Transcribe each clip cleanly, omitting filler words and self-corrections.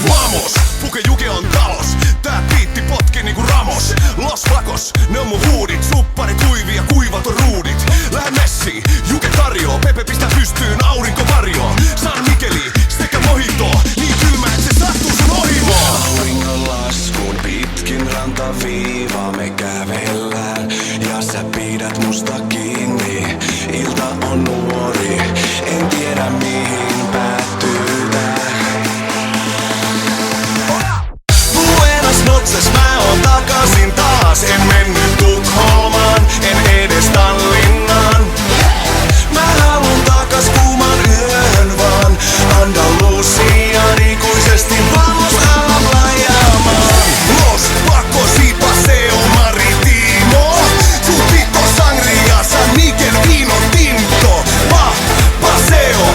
Vamos, Puke Juke on talos. Tää biitti potki niinku Ramos. Los Vacos, ne on mun huudit. Suppari kuivia, kuivat on ruudit. Lähde messiin, Juke tarjoo. Pepe pistää pystyyn, aurinko varjoo. San Mikeli sekä mojito. Niin kylmä, et se sattuu sun ohimoon. Auringon laskuun pitkin rantaviivaa me kävellään. Ja sä pidät musta kiinni. Ilta on nuori, en tiedä mihin päättyy tää. Buenas noches, mä oon takasin taas. En mennyt Tukholmaan, en edes Tallinnaan. Mä haluun takas kuuman yön vaan. Andalusiaan ikuisesti vamos alam laajamaan. Los Vacos y Paseo Marítimo. Chupito sangria, San Miguel vino tinto. Paseo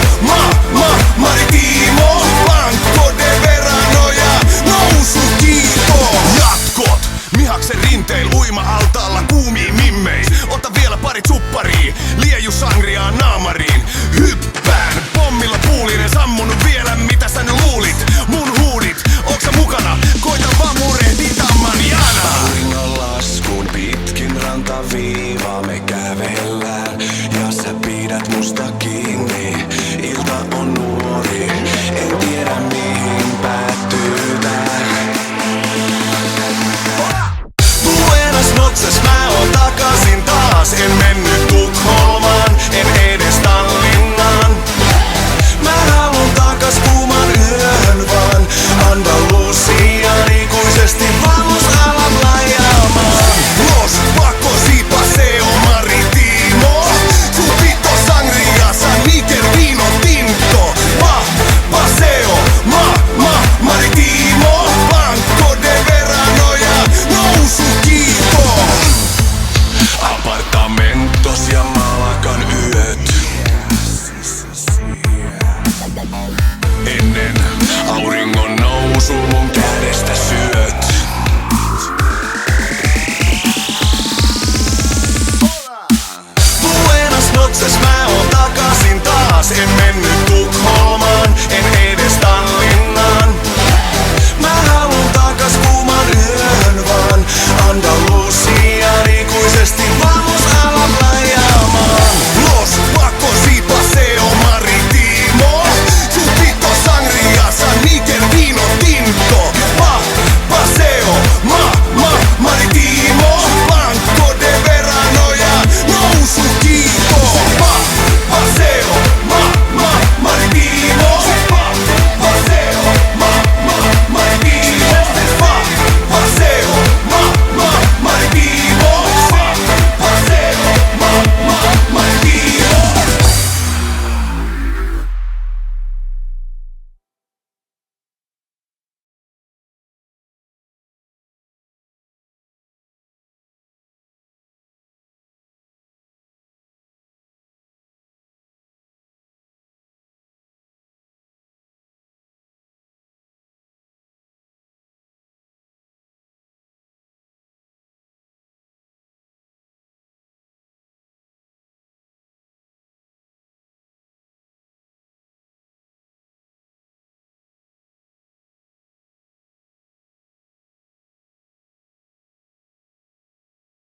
Marítimo. Banco de verano ja nousukiito. Jatkot, Mihaksen rinteil uima-altaalla kuumii mimmei. Ota vielä pari supparii, lieju sangriaa naamariin. Hyppään, pommilla puulinen, sammunut vielä mitä sä nyt luulit. Mun huudit, ooks sä mukana? Koita vaan murehdita manjana. Auringon laskuun pitkin rantaviivaa me kävellään. Ja sä pidät musta kiinni. Ilta on nuori, en tiedä mihin päättyy tää. Buenas noches, mä oon takasin taas. En mennyt Tukholmaan, en edes Tallinnaan. Mä haluun takas kuuman yön vaan. Andalusiaan ikuisesti vamos alam laajamaan. Los Vacos y Paseo Marítimo. Chupito sangria, San Miguel vino tinto. Paseo Marítimo. Banco de verano ja nousukiito. Apartamentos ja Malakan yöt. Ennen auringon nousu mun kädestä syöt. Buenas noches, mä oon takasin taas. En mennyt